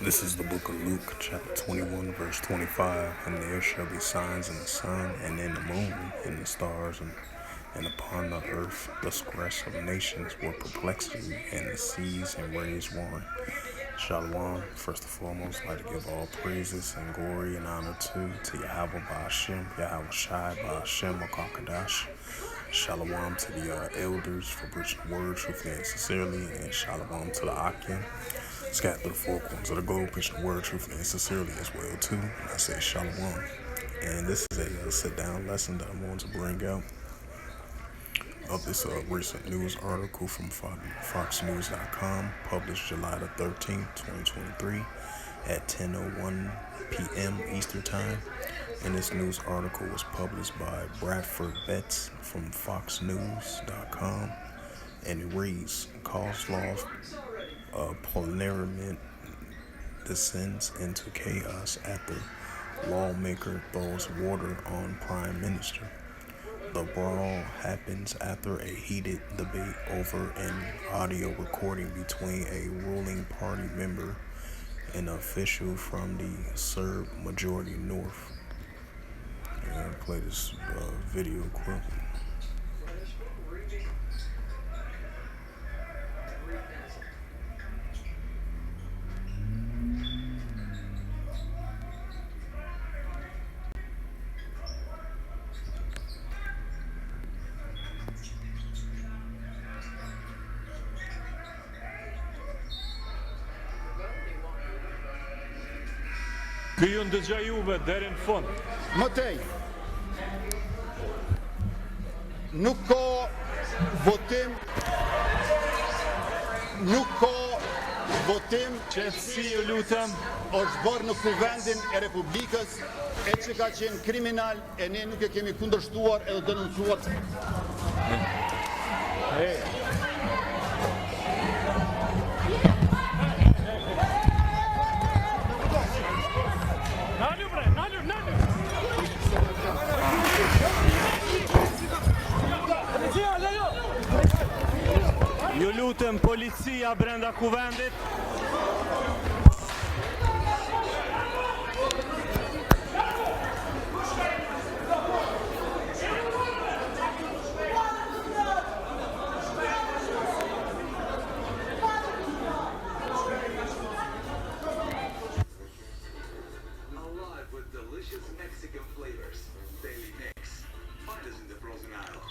This is the book of Luke, chapter 21, verse 25. And there shall be signs in the sun, and in the moon, and the stars, and upon the earth the scarce of nations will perplexity, and the seas and waves warring. Shalom. First and foremost, I'd like to give all praises and glory and honor to Yahweh Ba'ashem, Yahweh Shai Ba'ashem Akakadash. Shalom to the elders for preaching the word truthfully and sincerely, and shalom to the Akim, scattered through the four corners of the globe, preaching the word truthfully and sincerely as well too. And I say shalom. And this is a sit-down lesson that I'm going to bring out of this recent news article from FoxNews.com, published July the 13th, 2023 at 10:01 p.m. Eastern Time. And this news article was published by Bradford Betts from FoxNews.com, and it reads, Kosovo parliament descends into chaos after lawmaker throws water on prime minister. The brawl happens after a heated debate over an audio recording between a ruling party member and an official from the Serb majority North. And I'll play this video clip. Ky ju ndëgjoj juve deri në fund. Mëtej, nuk ka votim, Qetësi ju lutem. është bërë në kuvendin e Republikës, e që ka qenë kriminal, e ne nuk e kemi kundërshtuar edhe denoncuar. Ju lutem, policia brenda kuvendit. Alive with delicious Mexican flavors. Daily Mix. Find us in the frozen aisle.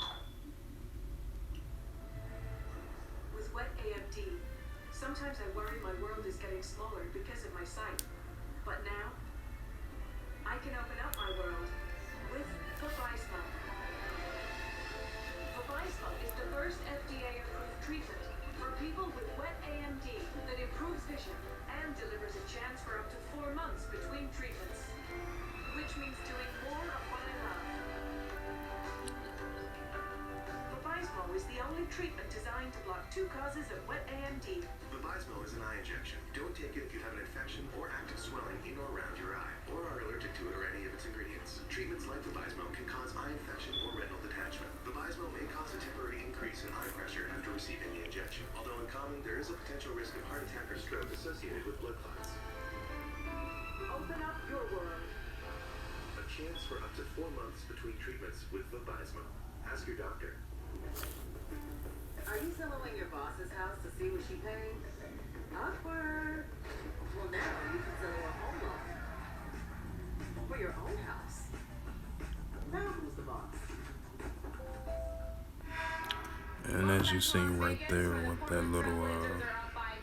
With wet AMD, sometimes I worry my world is getting smaller because of my sight. But now, I can open up my world with Vabysmo. Vabysmo is the first FDA-approved treatment for people with wet AMD that improves vision and delivers a chance for up to 4 months between treatments, which means doing more of what I love. Vabysmo is the only treatment designed to block 2 causes of wet AMD. Vabysmo is an eye injection. Don't take it if you have an infection or active swelling in or around your eye, or are allergic to it or any of its ingredients. Treatments like Vabysmo can cause eye infection or retinal detachment. Vabysmo may cause a temporary increase in eye pressure after receiving the injection. Although uncommon, there is a potential risk of heart attack or stroke associated with blood clots. Open up your world. A chance for up to 4 months between treatments with Vabysmo. Ask your doctor. Are you soloing your boss's house to see what she paid? Awkward. Well, now you can sell a home loan for your own house. Now who's the boss? And as you seen right there with that little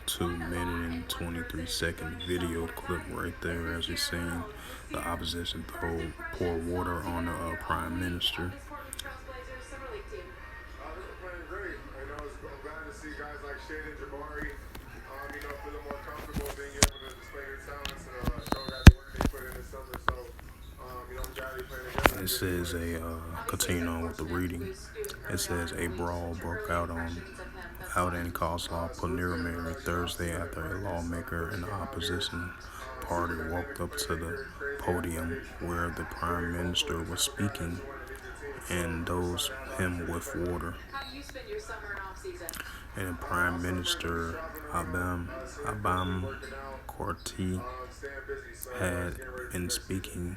2-minute and 23-second video clip right there, as you seen the opposition pour water on the prime minister. I'm glad to see guys like Shane and Jabari, feeling more comfortable being able to display their talents and show that the work they put in this summer. So, I'm glad they playing together. It says continuing on with the reading. It says a brawl broke out in Kosovo parliament Thursday after a lawmaker in the opposition party walked up to the podium where the prime minister was speaking and dosed him with water. And Prime Minister Abam Quarti Staying busy, so had getting ready for been next season. speaking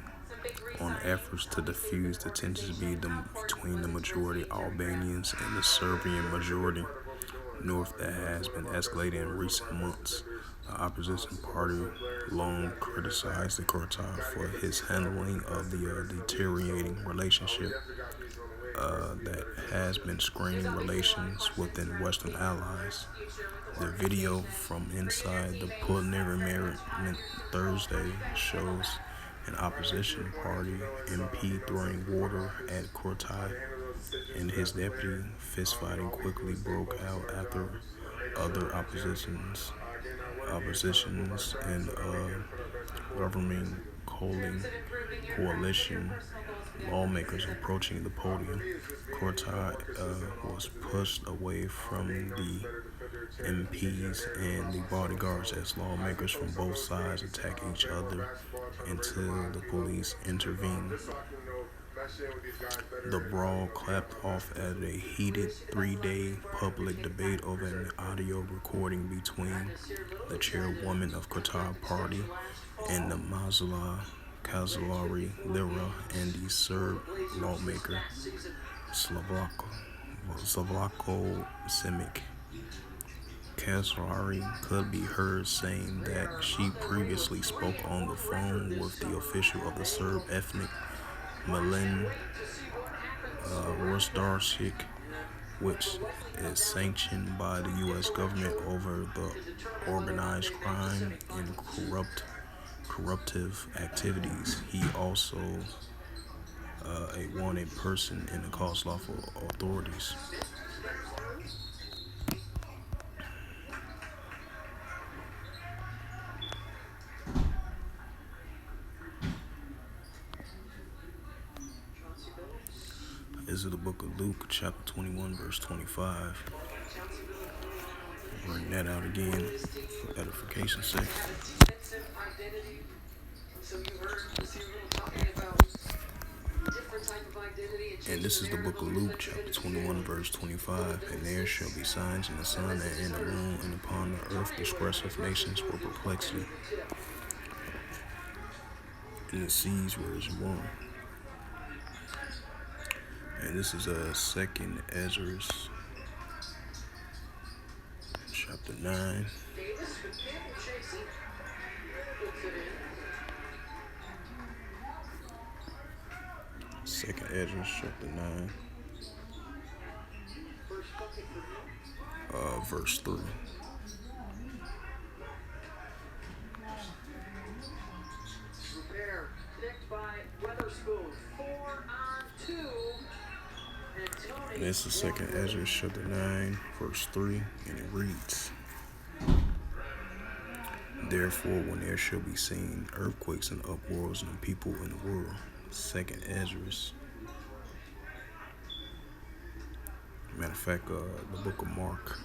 on efforts to diffuse the tensions between the majority Albanians and the Serbian majority North that has been escalating in recent months. The opposition party long criticized the Kurtai for his handling of the deteriorating relationship that has been straining relations within Western allies. The video from inside the parliament Thursday shows an opposition party MP throwing water at Kurtai, and his deputy. Fistfighting quickly broke out after other oppositions and governing coalition lawmakers approaching the podium. Kurtai was pushed away from the MPs and the bodyguards as lawmakers from both sides attacked each other until the police intervened. The brawl clapped off at a heated 3-day public debate over an audio recording between the chairwoman of Qatar Party and the Mazla Kazalari Lira and the Serb lawmaker Slavko Simic. Kazalari could be heard saying that she previously spoke on the phone with the official of the Serb ethnic Milan Rosdarchik, which is sanctioned by the U.S. government over the organized crime and corruptive activities. He also a wanted person in the Kosovo authorities. This is the book of Luke, chapter 21, verse 25. Bring that out again for edification's sake. And this is the book of Luke, chapter 21, verse 25. And there shall be signs in the sun and in the moon, and upon the earth distress of nations for perplexity, and the seas where is warm. And this is second Ezra, chapter 9. Second Ezra, chapter 9, verse 3. Prepare. Picked by Weatherspoon. 4-on-2. And this is second Ezra, chapter 9, verse 3, and it reads, Therefore, when there shall be seen earthquakes and uproars and people in the world. Second Ezra. Matter of fact, the book of Mark,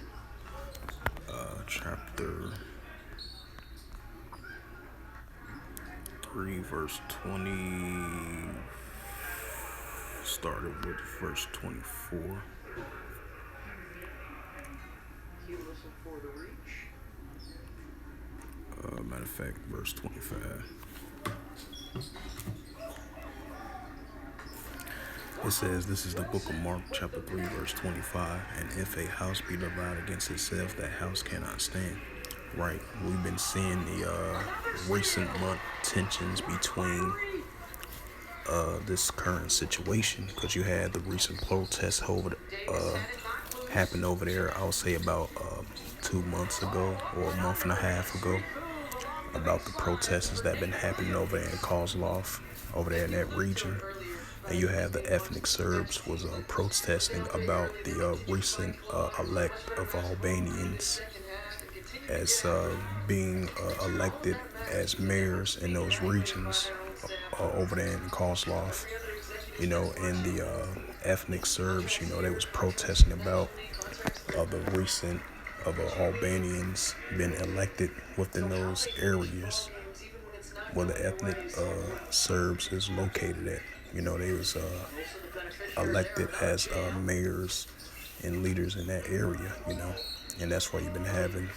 chapter 3, verse 20, started with verse 24. Matter of fact, verse 25. It says, this is the book of Mark, chapter 3, verse 25. And if a house be divided against itself, that house cannot stand. Right. We've been seeing the recent month tensions between this current situation, because you had the recent protests happened over there, I would say about 2 months ago or a month and a half ago, about the protests that have been happening over there in Kosovo, over there in that region. And you have the ethnic Serbs was protesting about the recent elect of Albanians as being elected as mayors in those regions over there in Kosovo. You know, and the ethnic Serbs, you know, they was protesting about the recent of Albanians been elected within those areas where the ethnic Serbs is located at. You know, they was elected as mayors and leaders in that area, you know. And that's why you've been having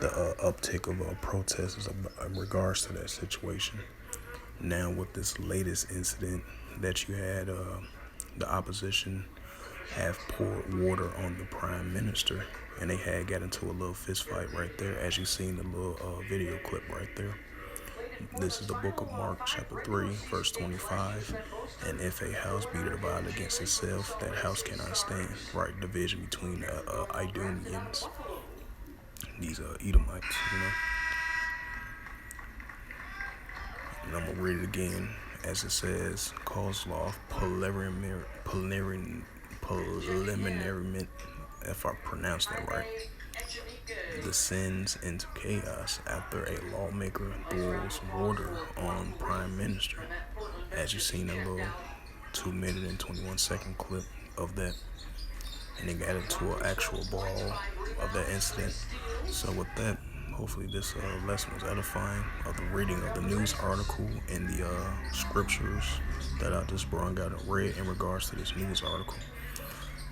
the uptick of protests in regards to that situation. Now with this latest incident that you had, the opposition have poured water on the prime minister, and they had got into a little fist fight right there, as you seen the little video clip right there. This is the book of Mark, chapter 3, verse 25. And if a house be divided against itself, that house cannot stand. Right, division between the Idumeans, these Edomites, you know. And I'm going to read it again, as it says, cause law preliminary, if I pronounce that right, descends into chaos after a lawmaker boils water on prime minister. As you seen a little 2-minute and 21-second clip of that, and they got into an actual brawl of that incident. So with that, hopefully this lesson was edifying of the reading of the news article and the scriptures that I just brought out and read in regards to this news article.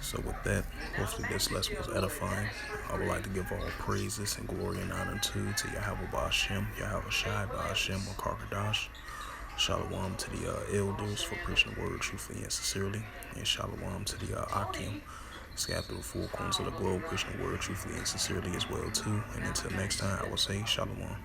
So with that, hopefully this lesson was edifying. I would like to give all praises and glory and honor to Yahweh Ba'Shem, Yahweh Shai Ba'Shem, Karkadash. Shalom to the elders for preaching the word truthfully and sincerely. And shalom to the Akim, scattered through the four corners of the globe, preaching the word truthfully and sincerely as well too. And until next time, I will say shalom.